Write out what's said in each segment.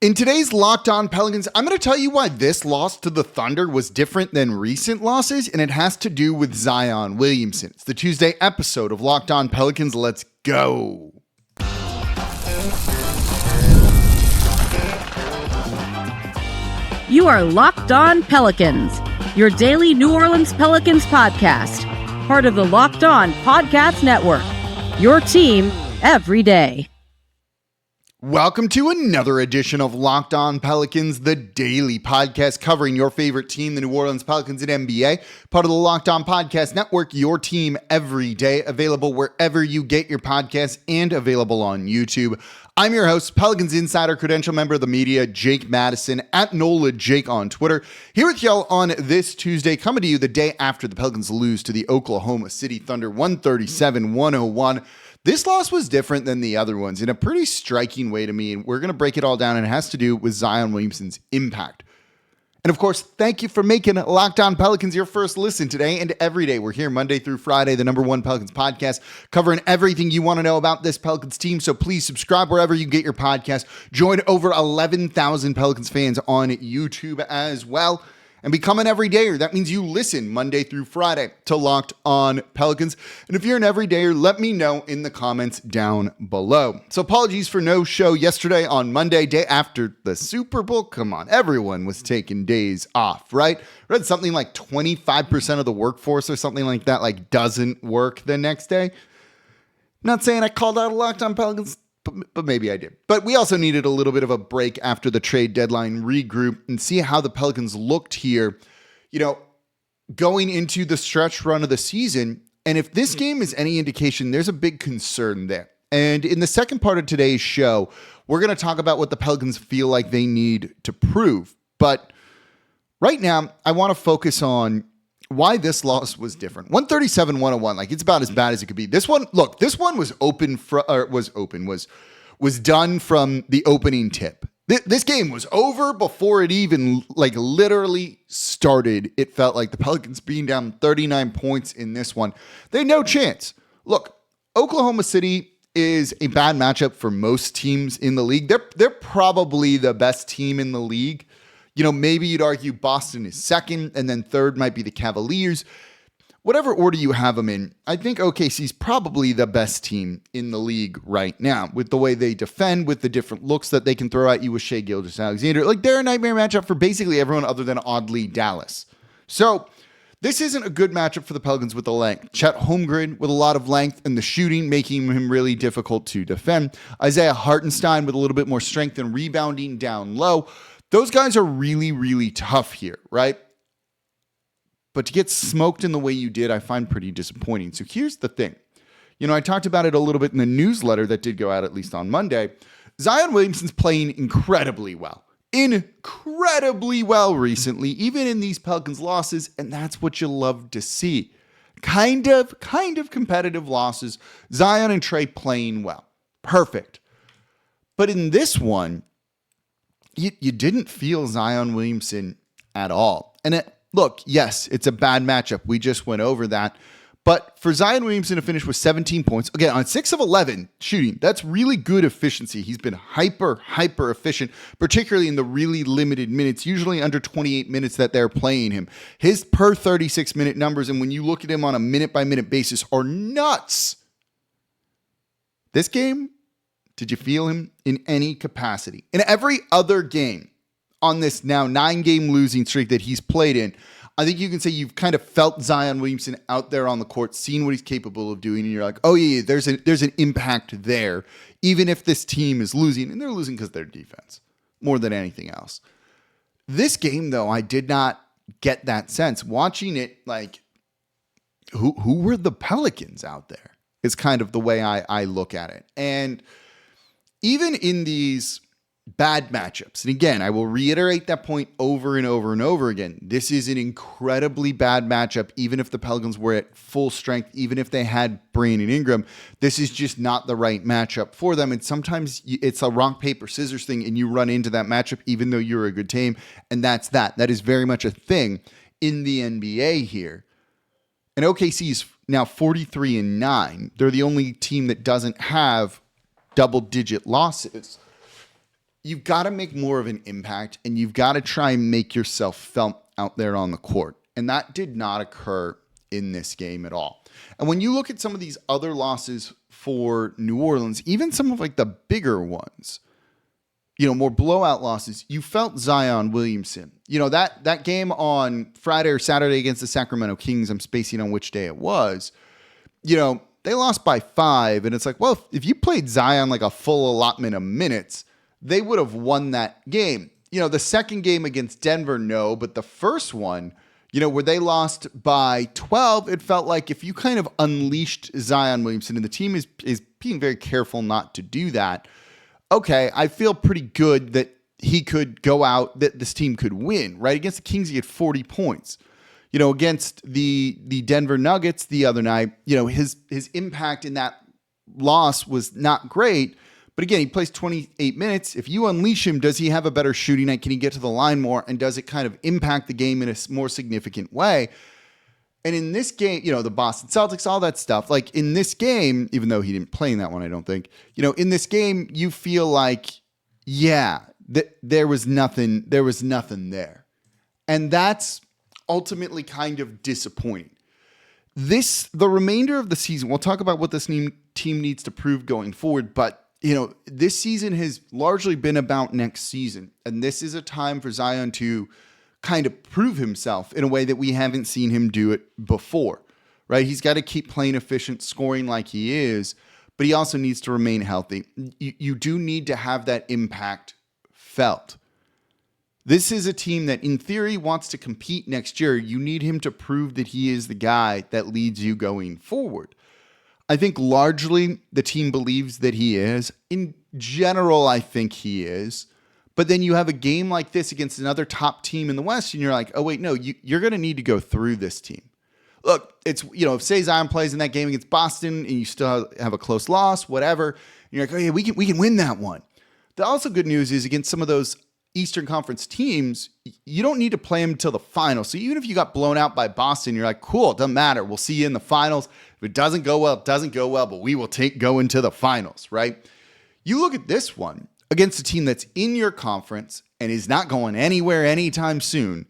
In today's Locked On Pelicans, I'm going to tell you why this loss to the Thunder was different than recent losses, and it has to do with Zion Williamson. It's the Tuesday episode of Locked On Pelicans. Let's go. You are Locked On Pelicans, your daily New Orleans Pelicans podcast, part of the Locked On Podcast Network, your team every day. Welcome to another edition of Locked On Pelicans, the daily podcast covering your favorite team, the New Orleans Pelicans and NBA, part of the Locked On Podcast Network, your team every day, available wherever you get your podcasts and available on YouTube. I'm your host, Pelicans Insider, credential member of the media, Jake Madison, at NOLA Jake on Twitter, here with y'all on this Tuesday, coming to you the day after the Pelicans lose to the Oklahoma City Thunder 137-101. This loss was different than the other ones in a pretty striking way to me, and we're going to break it all down, and it has to do with Zion Williamson's impact. And of course, thank you for making Locked On Pelicans your first listen today and every day. We're here Monday through Friday, the #1 Pelicans podcast, covering everything you want to know about this Pelicans team. So please subscribe wherever you get your podcast. Join over 11,000 Pelicans fans on YouTube as well. And become an everydayer. That means you listen Monday through Friday to Locked On Pelicans. And if you're an everydayer, let me know in the comments down below. So apologies for no show yesterday on Monday, day after the Super Bowl. Come on, everyone was taking days off, right? Read something like 25% of the workforce or something like that, like doesn't work the next day. Not saying I called out a Locked On Pelicans, but maybe I did. But we also needed a little bit of a break after the trade deadline, regroup, and see how the Pelicans looked here, going into the stretch run of the season. And if this game is any indication, there's a big concern there. And in the second part of today's show, we're going to talk about what the Pelicans feel like they need to prove. But right now, I want to focus on why this loss was different. 137-101, like it's about as bad as it could be. This one was was done from the opening tip. This game was over before it even literally started. It felt like the Pelicans being down 39 points in this one. They had no chance. Look, Oklahoma City is a bad matchup for most teams in the league. They're probably the best team in the league. Maybe you'd argue Boston is second, and then third might be the Cavaliers. Whatever order you have them in, I think OKC's probably the best team in the league right now with the way they defend, with the different looks that they can throw at you with Gilgeous-Alexander. They're a nightmare matchup for basically everyone other than oddly Dallas. So this isn't a good matchup for the Pelicans with the length. Chet Holmgren with a lot of length and the shooting, making him really difficult to defend. Isaiah Hartenstein with a little bit more strength and rebounding down low. Those guys are really, really tough here, right? But to get smoked in the way you did, I find pretty disappointing. So here's the thing. I talked about it a little bit in the newsletter that did go out at least on Monday. Zion Williamson's playing incredibly well. Incredibly well recently, even in these Pelicans losses, and that's what you love to see. Kind of competitive losses. Zion and Trey playing well. Perfect. But in this one, you didn't feel Zion Williamson at all. And look, yes, it's a bad matchup. We just went over that. But for Zion Williamson to finish with 17 points, again, on 6 of 11 shooting, that's really good efficiency. He's been hyper efficient, particularly in the really limited minutes, usually under 28 minutes that they're playing him. His per 36-minute numbers, and when you look at him on a minute-by-minute basis, are nuts. This game, did you feel him in any capacity? In every other game on this now 9-game losing streak that he's played in, I think you can say you've kind of felt Zion Williamson out there on the court, seen what he's capable of doing, and you're like, oh yeah, there's an impact there, even if this team is losing, and they're losing because of their defense more than anything else. This game, though, I did not get that sense. Watching it, who were the Pelicans out there is kind of the way I look at it. And even in these bad matchups, and again, I will reiterate that point over and over and over again, this is an incredibly bad matchup, even if the Pelicans were at full strength, even if they had Brandon Ingram, this is just not the right matchup for them. And sometimes it's a rock, paper, scissors thing, and you run into that matchup, even though you're a good team. And that's that. That is very much a thing in the NBA here. And OKC is now 43-9. They're the only team that doesn't have double-digit losses. you've got to make more of an impact, and you've got to try and make yourself felt out there on the court. And that did not occur in this game at all. And when you look at some of these other losses for New Orleans, even some of like the bigger ones, more blowout losses, you felt Zion Williamson. That game on Friday or Saturday against the Sacramento Kings, I'm spacing on which day it was, they lost by 5. And it's like, well, if you played Zion like a full allotment of minutes, they would have won that game. The second game against Denver, no, but the first one, where they lost by 12, it felt like if you kind of unleashed Zion Williamson, and the team is being very careful not to do that, okay, I feel pretty good that he could go out, that this team could win, right? Against the Kings, he had 40 points. Against the Denver Nuggets the other night, his impact in that loss was not great. But again, he plays 28 minutes. If you unleash him, does he have a better shooting night? Can he get to the line more? And does it kind of impact the game in a more significant way? And in this game, the Boston Celtics, all that stuff, like in this game, even though he didn't play in that one, I don't think, in this game, you feel like, there was nothing there. And that's ultimately kind of disappointing. The remainder of the season, we'll talk about what this team needs to prove going forward, but this season has largely been about next season. And this is a time for Zion to kind of prove himself in a way that we haven't seen him do it before, right? He's got to keep playing efficient, scoring like he is, but he also needs to remain healthy. You do need to have that impact felt. This is a team that in theory wants to compete next year. You need him to prove that he is the guy that leads you going forward. I think largely the team believes that he is. In general, I think he is. But then you have a game like this against another top team in the West, and you're like, oh, wait, no, you're going to need to go through this team. Look, it's, if say Zion plays in that game against Boston and you still have a close loss, whatever, and you're like, oh, yeah, we can win that one. The also good news is against some of those Eastern Conference teams, you don't need to play them until the finals. So even if you got blown out by Boston, you're like, cool, it doesn't matter. We'll see you in the finals. If it doesn't go well, it doesn't go well, but we will go into the finals, right? You look at this one against a team that's in your conference and is not going anywhere anytime soon,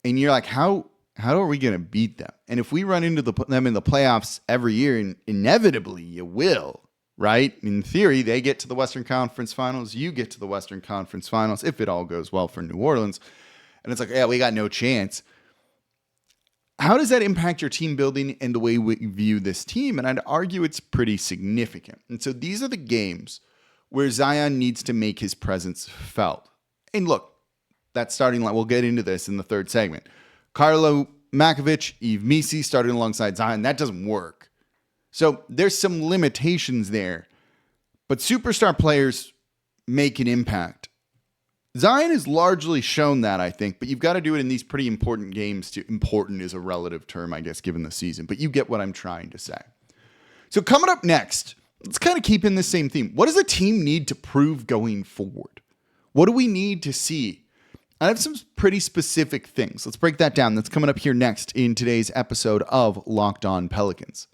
and you're like, how are we going to beat them? And if we run into them in the playoffs every year, and inevitably you will, right? In theory, they get to the Western Conference Finals. You get to the Western Conference Finals if it all goes well for New Orleans. And it's like, yeah, we got no chance. How does that impact your team building and the way we view this team? And I'd argue it's pretty significant. And so these are the games where Zion needs to make his presence felt. And look, that starting line, we'll get into this in the third segment. Carlo Makovic, Yves Missi starting alongside Zion. That doesn't work. So there's some limitations there. But superstar players make an impact. Zion has largely shown that, I think, but you've got to do it in these pretty important games. Important is a relative term, I guess, given the season. But you get what I'm trying to say. So coming up next, let's kind of keep in the same theme. What does a team need to prove going forward? What do we need to see? I have some pretty specific things. Let's break that down. That's coming up here next in today's episode of Locked On Pelicans.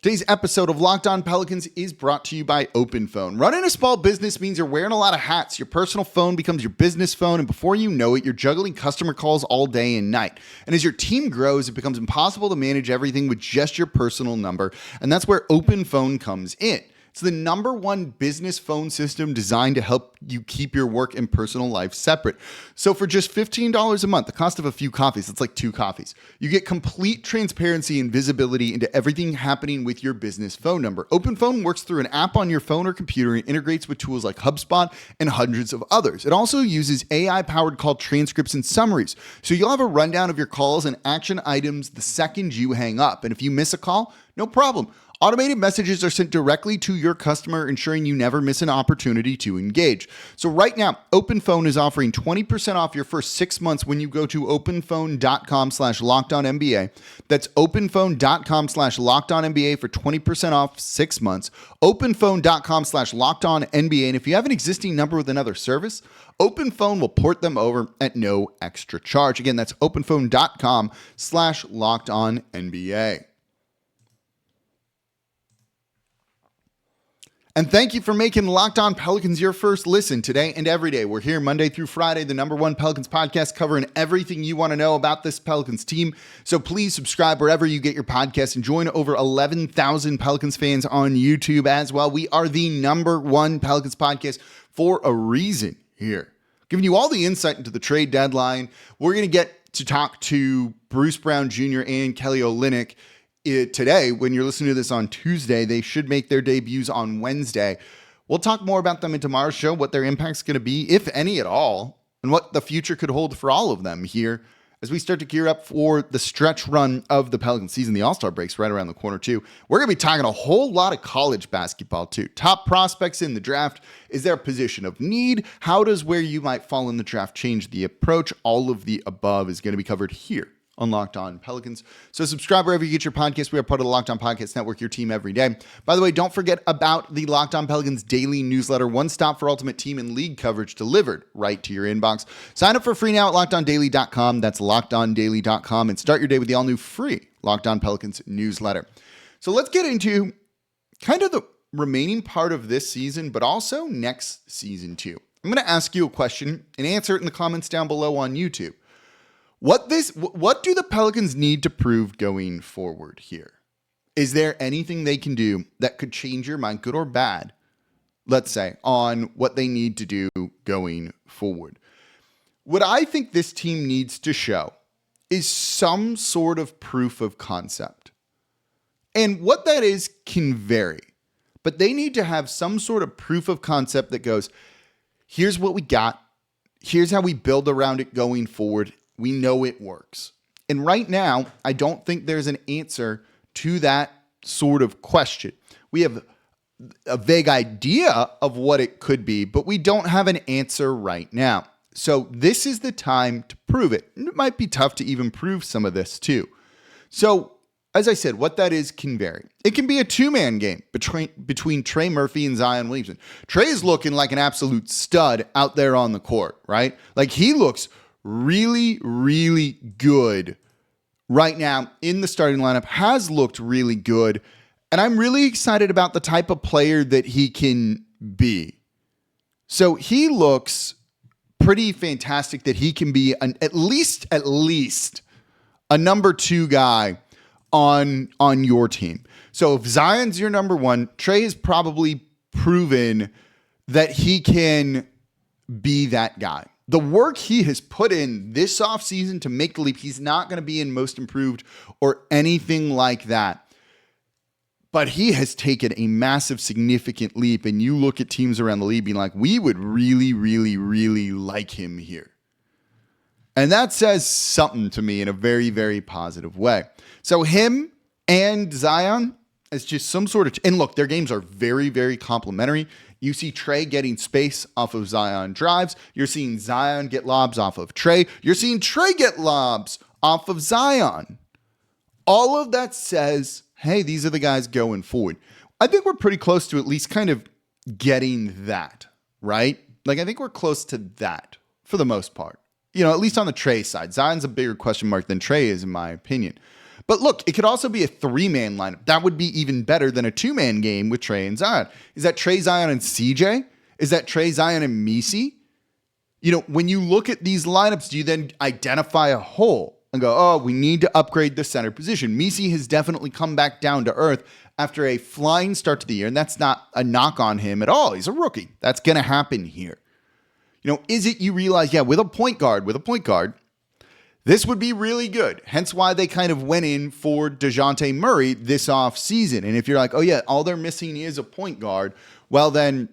Today's episode of Locked On Pelicans is brought to you by OpenPhone. Running a small business means you're wearing a lot of hats. Your personal phone becomes your business phone, and before you know it, you're juggling customer calls all day and night. And as your team grows, it becomes impossible to manage everything with just your personal number, and that's where OpenPhone comes in. It's the #1 business phone system designed to help you keep your work and personal life separate. So for just $15 a month, the cost of a few coffees, it's like 2 coffees, you get complete transparency and visibility into everything happening with your business phone number. OpenPhone works through an app on your phone or computer and integrates with tools like HubSpot and hundreds of others. It also uses AI-powered call transcripts and summaries, so you'll have a rundown of your calls and action items the second you hang up. And if you miss a call, no problem. Automated messages are sent directly to your customer, ensuring you never miss an opportunity to engage. So right now, OpenPhone is offering 20% off your first 6 months when you go to openphone.com/lockedonnba. That's openphone.com/lockedonnba for 20% off 6 months. Openphone.com/lockedonnba. And if you have an existing number with another service, OpenPhone will port them over at no extra charge. Again, that's openphone.com/lockedonnba. And thank you for making Locked On Pelicans your first listen today and every day. We're here Monday through Friday, the #1 Pelicans podcast, covering everything you want to know about this Pelicans team. So please subscribe wherever you get your podcast and join over 11,000 Pelicans fans on YouTube as well. We are the #1 Pelicans podcast for a reason here. Giving you all the insight into the trade deadline. We're going to get to talk to Bruce Brown Jr. and Kelly Olynyk today. When you're listening to this on Tuesday, they should make their debuts on Wednesday. We'll talk more about them in tomorrow's show, what their impact's going to be, if any at all, and what the future could hold for all of them here as we start to gear up for the stretch run of the Pelicans season. The All-Star break's right around the corner too. We're going to be talking a whole lot of college basketball too. Top prospects in the draft. Is there a position of need? How does where you might fall in the draft change the approach? All of the above is going to be covered here on Locked On Pelicans. So subscribe wherever you get your podcast. We are part of the Locked On Podcast Network, your team every day. By the way, don't forget about the Locked On Pelicans daily newsletter, one stop for ultimate team and league coverage delivered right to your inbox. Sign up for free now at LockedOnDaily.com. That's LockedOnDaily.com, and start your day with the all-new free Locked On Pelicans newsletter. So let's get into kind of the remaining part of this season, but also next season too. I'm going to ask you a question and answer it in the comments down below on YouTube. What do the Pelicans need to prove going forward here? Is there anything they can do that could change your mind, good or bad, let's say, on what they need to do going forward? What I think this team needs to show is some sort of proof of concept. And what that is can vary, but they need to have some sort of proof of concept that goes, here's what we got, here's how we build around it going forward. We know it works. And right now, I don't think there's an answer to that sort of question. We have a vague idea of what it could be, but we don't have an answer right now. So this is the time to prove it. And it might be tough to even prove some of this too. So as I said, what that is can vary. It can be a two-man game between Trey Murphy and Zion Williamson. Trey is looking like an absolute stud out there on the court, right? Like he looks really, really good right now in the starting lineup, has looked really good. And I'm really excited about the type of player that he can be. So he looks pretty fantastic that he can be at least a number 2 guy on your team. So if Zion's your number 1, Trey has probably proven that he can be that guy. The work he has put in this offseason to make the leap, he's not going to be in most improved or anything like that. But he has taken a massive, significant leap. And you look at teams around the league being like, we would really, really, really like him here. And that says something to me in a very, very positive way. So him and Zion as just some sort of, and look, their games are very, very complementary. You see Trey getting space off of Zion drives. You're seeing Zion get lobs off of Trey. You're seeing Trey get lobs off of Zion. All of that says, hey, these are the guys going forward. I think we're pretty close to at least kind of getting that, right? Like, I think we're close to that for the most part. You know, at least on the Trey side. Zion's a bigger question mark than Trey is, in my opinion. But look, it could also be a 3-man lineup. That would be even better than a 2-man game with Trey and Zion. Is that Trey, Zion, and CJ? Is that Trey, Zion, and Missi? You know, when you look at these lineups, do you then identify a hole and go, oh, we need to upgrade the center position? Missi has definitely come back down to earth after a flying start to the year, and that's not a knock on him at all. He's a rookie. That's going to happen here. You know, is it you realize, with a point guard, this would be really good. Hence why they kind of went in for DeJounte Murray this offseason. And if you're like, oh yeah, all they're missing is a point guard, well then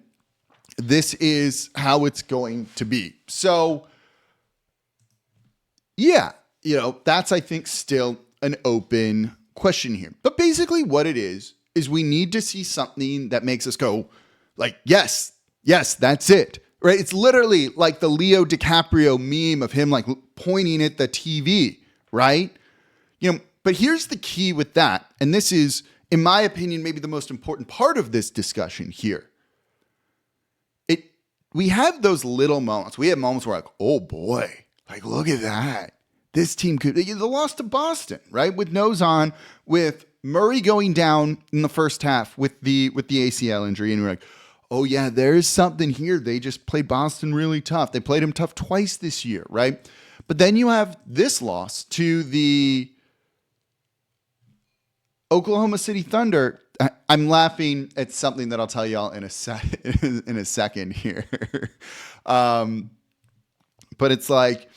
this is how it's going to be. So yeah, you know, that's, I think, still an open question here. But basically what it is we need to see something that makes us go like, yes, that's it. Right? It's literally like the Leo DiCaprio meme of him like pointing at the TV, right? You know, but here's the key with that. And this is, in my opinion, maybe the most important part of this discussion here. We have those little moments. We have moments where like, oh boy, like look at that. This team could, they lost to Boston, right? With nose on, with Murray going down in the first half with the ACL injury, and we're like, oh yeah, there's something here. They just played Boston really tough. They played him tough twice this year, right? But then you have this loss to the Oklahoma City Thunder. I'm laughing at something that I'll tell y'all in a second here. But it's like,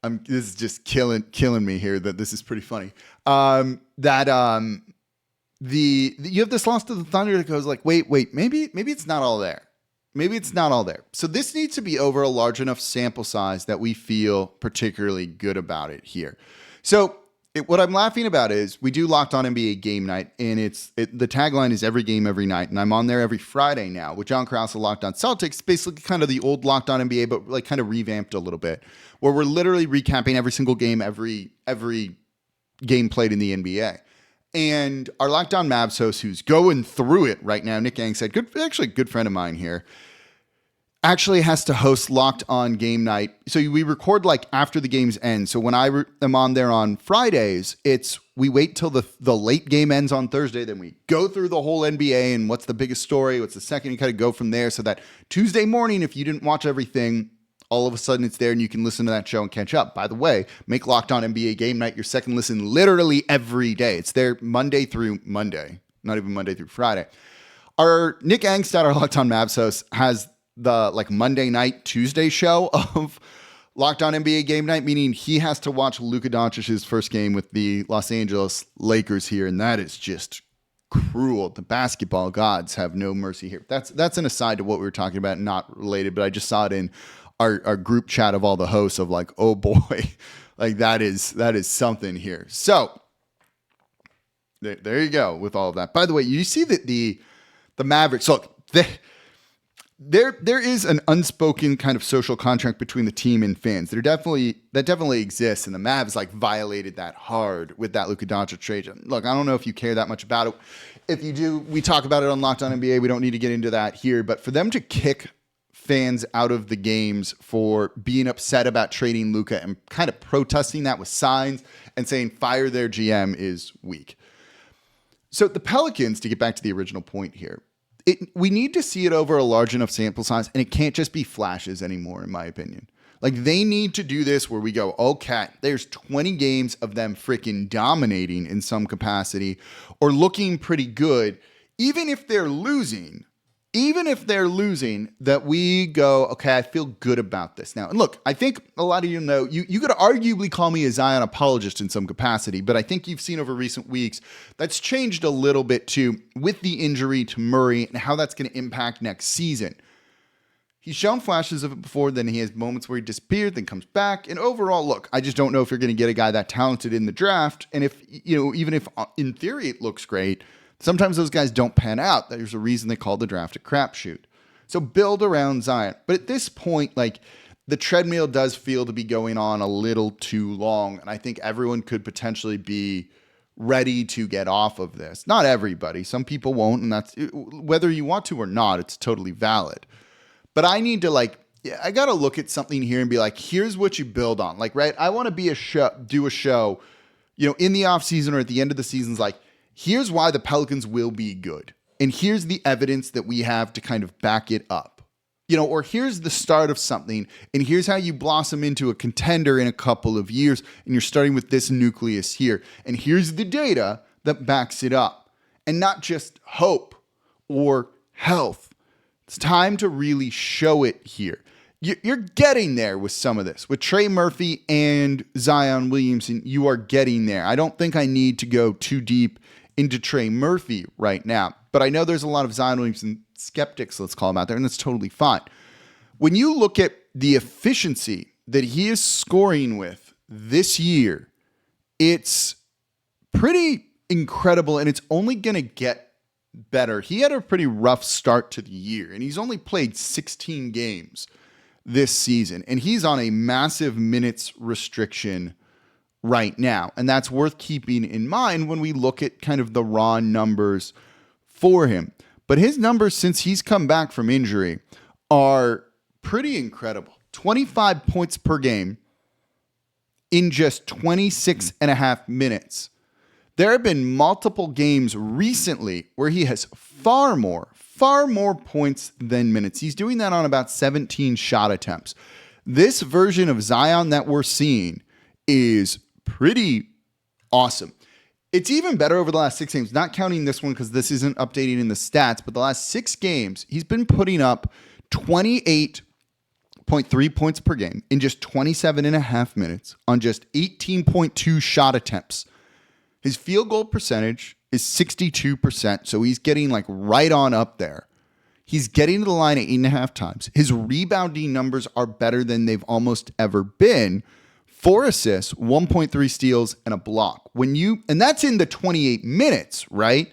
this is just killing me here. That this is pretty funny. You have this loss to the Thunder that goes like, wait, maybe it's not all there. Maybe it's not all there. So this needs to be over a large enough sample size that we feel particularly good about it here. So what I'm laughing about is we do Locked On NBA Game Night, and the tagline is every game, every night, and I'm on there every Friday now with John Krause of Locked On Celtics, basically kind of the old Locked On NBA, but like kind of revamped a little bit, where we're literally recapping every single game, every game played in the NBA. And our Locked On Mavs host, who's going through it right now, Nick Yang said, good friend of mine here, actually has to host Locked On Game Night. So we record like after the games end. So when I am on there on Fridays, we wait till the late game ends on Thursday. Then we go through the whole NBA and what's the biggest story, what's the second, you kind of go from there. So that Tuesday morning, if you didn't watch everything, all of a sudden it's there and you can listen to that show and catch up. By the way, make Locked On NBA Game Night your second listen literally every day. It's there Monday through Monday, not even Monday through Friday. Our Nick Angstad, our Locked On Mavs host, has the like Monday night, Tuesday show of Locked On NBA Game Night, meaning he has to watch Luka Doncic's first game with the Los Angeles Lakers here, and that is just cruel. The basketball gods have no mercy here. That's an aside to what we were talking about, not related, but I just saw it in our group chat of all the hosts of like, oh boy, like that is something here. So there you go with all of that. By the way, you see that the Mavericks, look, there is an unspoken kind of social contract between the team and fans. That definitely exists, and the Mavs like violated that hard with that Luka Doncic trade. Look, I don't know if you care that much about it. If you do, we talk about it on Locked On NBA. We don't need to get into that here, but for them to kick fans out of the games for being upset about trading Luka and kind of protesting that with signs and saying fire their GM is weak. So the Pelicans, to get back to the original point here, we need to see it over a large enough sample size, and it can't just be flashes anymore, in my opinion. Like, they need to do this where we go, okay, there's 20 games of them freaking dominating in some capacity or looking pretty good, even if they're losing, that we go, okay, I feel good about this now. And look, I think a lot of you know, you could arguably call me a Zion apologist in some capacity, but I think you've seen over recent weeks that's changed a little bit too with the injury to Murray and how that's going to impact next season. He's shown flashes of it before, then he has moments where he disappeared, then comes back. And overall, look, I just don't know if you're going to get a guy that talented in the draft. And if, even if in theory it looks great, sometimes those guys don't pan out. There's a reason they call the draft a crapshoot. So build around Zion. But at this point, like, the treadmill does feel to be going on a little too long. And I think everyone could potentially be ready to get off of this. Not everybody. Some people won't. And that's whether you want to or not, it's totally valid. But I need to I got to look at something here and be like, here's what you build on. Like, right? I want to do a show, in the off season or at the end of the seasons, like, here's why the Pelicans will be good. And here's the evidence that we have to kind of back it up. Or here's the start of something, and here's how you blossom into a contender in a couple of years, and you're starting with this nucleus here. And here's the data that backs it up. And not just hope or health. It's time to really show it here. You're getting there with some of this. With Trey Murphy and Zion Williamson, you are getting there. I don't think I need to go too deep into Trey Murphy right now. But I know there's a lot of Zion Williamson skeptics, let's call them out there, and that's totally fine. When you look at the efficiency that he is scoring with this year, it's pretty incredible, and it's only going to get better. He had a pretty rough start to the year, and he's only played 16 games this season, and he's on a massive minutes restriction right now. And that's worth keeping in mind when we look at kind of the raw numbers for him. But his numbers since he's come back from injury are pretty incredible. 25 points per game in just 26 and a half minutes. There have been multiple games recently where he has far more points than minutes. He's doing that on about 17 shot attempts. This version of Zion that we're seeing is pretty awesome. It's even better over the last 6 games, not counting this one because this isn't updating in the stats, but the last 6 games, he's been putting up 28.3 points per game in just 27 and a half minutes on just 18.2 shot attempts. His field goal percentage is 62%, so he's getting like right on up there. He's getting to the line 8.5 times. His rebounding numbers are better than they've almost ever been. 4 assists, 1.3 steals, and a block. And that's in the 28 minutes, right?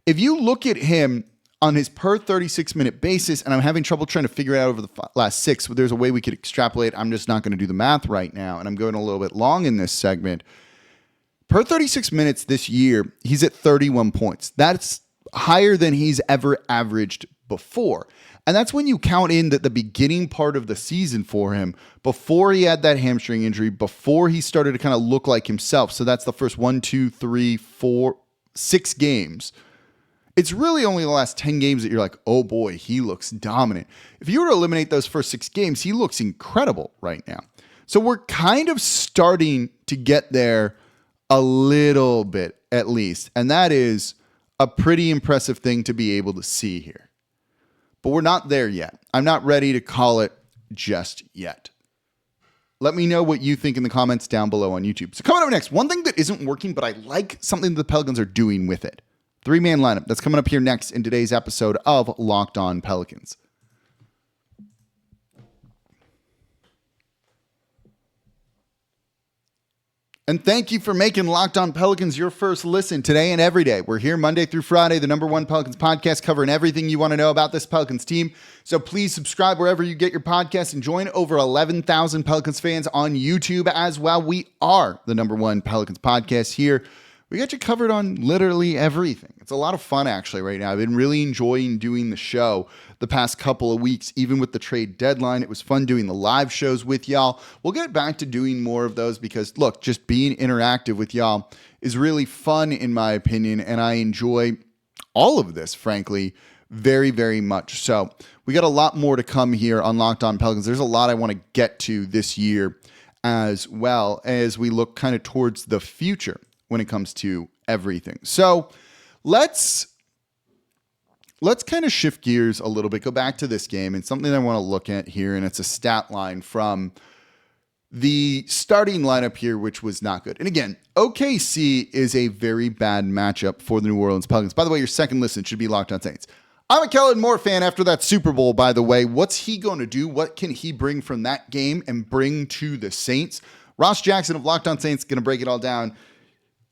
If you look at him on his per 36-minute basis, and I'm having trouble trying to figure it out over the last 6, but there's a way we could extrapolate. I'm just not going to do the math right now, and I'm going a little bit long in this segment. Per 36 minutes this year, he's at 31 points. That's higher than he's ever averaged before. And that's when you count in that the beginning part of the season for him, before he had that hamstring injury, before he started to kind of look like himself. So that's the first 6 games. It's really only the last 10 games that you're like, oh boy, he looks dominant. If you were to eliminate those first 6 games, he looks incredible right now. So we're kind of starting to get there a little bit, at least. And that is a pretty impressive thing to be able to see here. But we're not there yet. I'm not ready to call it just yet. Let me know what you think in the comments down below on YouTube. So coming up next, one thing that isn't working, but I like something the Pelicans are doing with it. 3-man lineup. That's coming up here next in today's episode of Locked On Pelicans. And thank you for making Locked On Pelicans your first listen today and every day. We're here Monday through Friday, the #1 Pelicans podcast, covering everything you want to know about this Pelicans team. So please subscribe wherever you get your podcasts and join over 11,000 Pelicans fans on YouTube as well. We are the #1 Pelicans podcast here. We got you covered on literally everything. It's a lot of fun actually right now. I've been really enjoying doing the show the past couple of weeks, even with the trade deadline. It was fun doing the live shows with y'all. We'll get back to doing more of those because, look, just being interactive with y'all is really fun in my opinion, and I enjoy all of this, frankly, very, very much. So we got a lot more to come here on Locked On Pelicans. There's a lot I want to get to this year as well as we look kind of towards the future when it comes to everything. So let's kind of shift gears a little bit, go back to this game and something I want to look at here. And it's a stat line from the starting lineup here, which was not good. And again, OKC is a very bad matchup for the New Orleans Pelicans. By the way, your second listen should be Locked On Saints. I'm a Kellen Moore fan after that Super Bowl, by the way. What's he going to do? What can he bring from that game and bring to the Saints? Ross Jackson of Locked On Saints going to break it all down.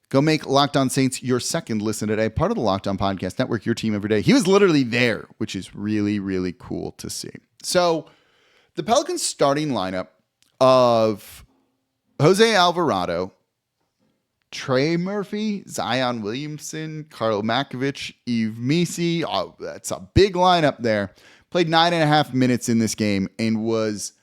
Go make Locked On Saints your second listen today, part of the Locked On Podcast Network, your team every day. He was literally there, which is really, really cool to see. So the Pelicans starting lineup of Jose Alvarado, Trey Murphy, Zion Williamson, Karl Makovich, Yves Missi. Oh, that's a big lineup there. Played 9.5 minutes in this game and was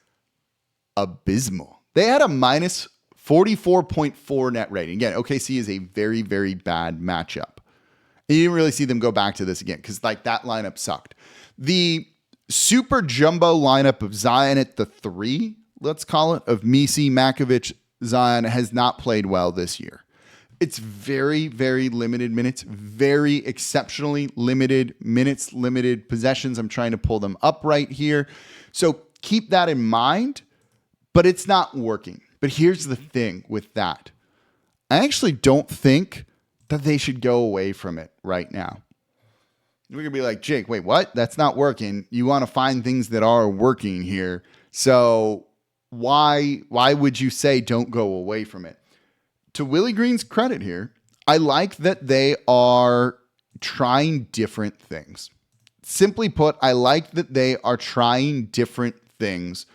abysmal. They had a minus 44.4 net rating. Again, OKC is a very, very bad matchup. And you didn't really see them go back to this again because like that lineup sucked. The super jumbo lineup of Zion at the 3, let's call it, of Missi, Makovich, Zion has not played well this year. It's very, very limited minutes, very exceptionally limited minutes, limited possessions. I'm trying to pull them up right here. So keep that in mind, but it's not working. But here's the thing with that. I actually don't think that they should go away from it right now. We're going to be like, Jake, wait, what? That's not working. You want to find things that are working here. So why would you say don't go away from it? To Willie Green's credit here, I like that they are trying different things. Simply put, I like that they are trying different things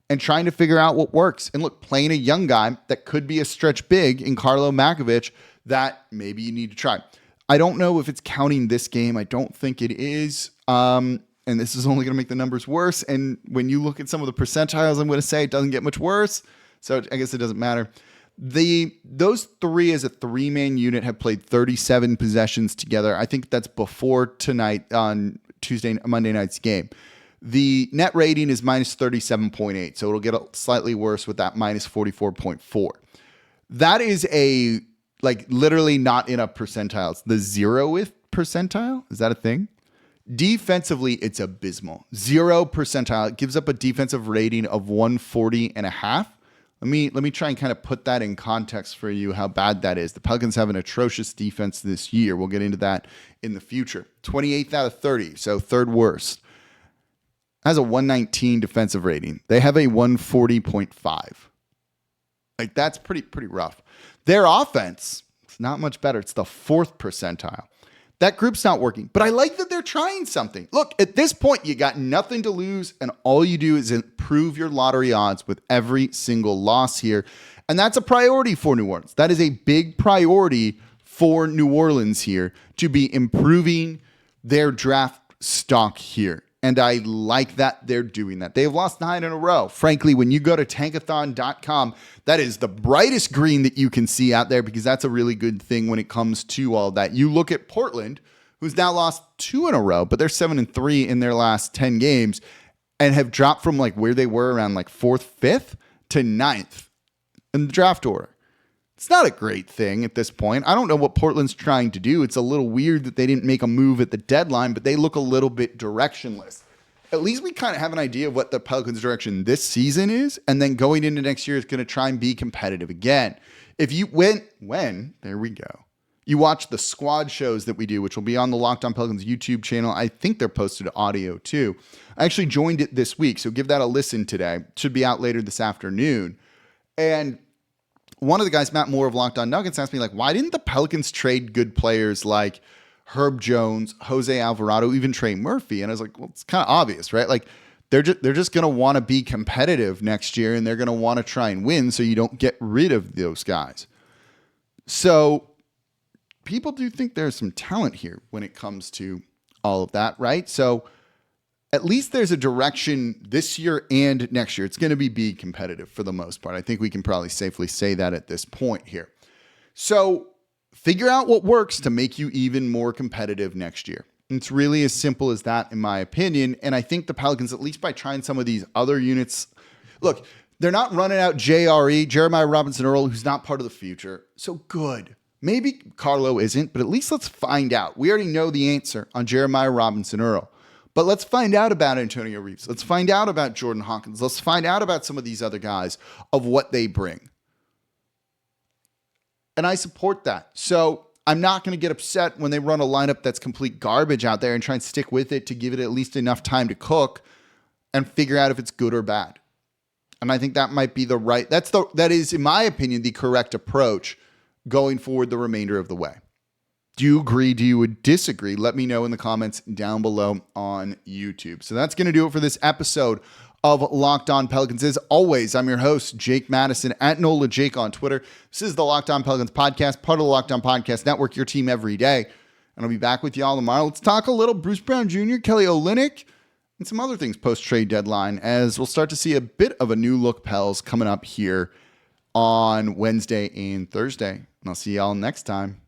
and trying to figure out what works. And look, playing a young guy that could be a stretch big in Karlo Makovich that maybe you need to try. I don't know if it's counting this game. I don't think it is. And this is only going to make the numbers worse. And when you look at some of the percentiles, I'm going to say it doesn't get much worse. So I guess it doesn't matter. Those three as a three-man unit have played 37 possessions together. I think that's before tonight on Monday night's game. The net rating is minus 37.8, so it'll get slightly worse with that minus 44.4. That is literally not in a percentile. It's the 0th percentile. Is that a thing? Defensively, it's abysmal. 0 percentile. It gives up a defensive rating of 140.5. Let me try and kind of put that in context for you, how bad that is. The Pelicans have an atrocious defense this year. We'll get into that in the future. 28th out of 30, so third worst. Has a 119 defensive rating. They have a 140.5. That's pretty rough. Their offense, it's not much better. It's the 4th percentile. That group's not working, but I like that they're trying something. Look, at this point, you got nothing to lose, and all you do is improve your lottery odds with every single loss here. And that's a priority for New Orleans. That is a big priority for New Orleans here, to be improving their draft stock here. And I like that they're doing that. They've lost 9 in a row. Frankly, when you go to tankathon.com, that is the brightest green that you can see out there, because that's a really good thing when it comes to all that. You look at Portland, who's now lost 2 in a row, but they're 7-3 in their last 10 games and have dropped from where they were around 4th, 5th to 9th in the draft order. It's not a great thing at this point. I don't know what Portland's trying to do. It's a little weird that they didn't make a move at the deadline, but they look a little bit directionless. At least we kind of have an idea of what the Pelicans' direction this season is, and then going into next year is going to try and be competitive again. If you there we go. You watch the squad shows that we do, which will be on the Locked On Pelicans YouTube channel. I think they're posted audio too. I actually joined it this week, so give that a listen today. It should be out later this afternoon. And one of the guys, Matt Moore of Locked On Nuggets, asked me, why didn't the Pelicans trade good players like Herb Jones, Jose Alvarado, even Trey Murphy? And I was like, well, it's kind of obvious, right? They're just going to want to be competitive next year, and they're going to want to try and win, so you don't get rid of those guys. So people do think there's some talent here when it comes to all of that, right? So at least there's a direction this year and next year. It's going to be competitive for the most part. I think we can probably safely say that at this point here. So figure out what works to make you even more competitive next year. It's really as simple as that, in my opinion. And I think the Pelicans, at least by trying some of these other units, look, they're not running out JRE, Jeremiah Robinson-Earl, who's not part of the future. So good. Maybe Carlo isn't, but at least let's find out. We already know the answer on Jeremiah Robinson-Earl. But let's find out about Antonio Reeves. Let's find out about Jordan Hawkins. Let's find out about some of these other guys, of what they bring. And I support that. So I'm not going to get upset when they run a lineup that's complete garbage out there and try and stick with it to give it at least enough time to cook and figure out if it's good or bad. And I think that might be that is, in my opinion, the correct approach going forward the remainder of the way. Do you agree? Do you disagree? Let me know in the comments down below on YouTube. So that's going to do it for this episode of Locked On Pelicans. As always, I'm your host, Jake Madison, at NOLA Jake on Twitter. This is the Locked On Pelicans podcast, part of the Locked On Podcast Network, your team every day. And I'll be back with y'all tomorrow. Let's talk a little Bruce Brown Jr., Kelly Olynyk, and some other things post-trade deadline, as we'll start to see a bit of a new look Pels coming up here on Wednesday and Thursday. And I'll see y'all next time.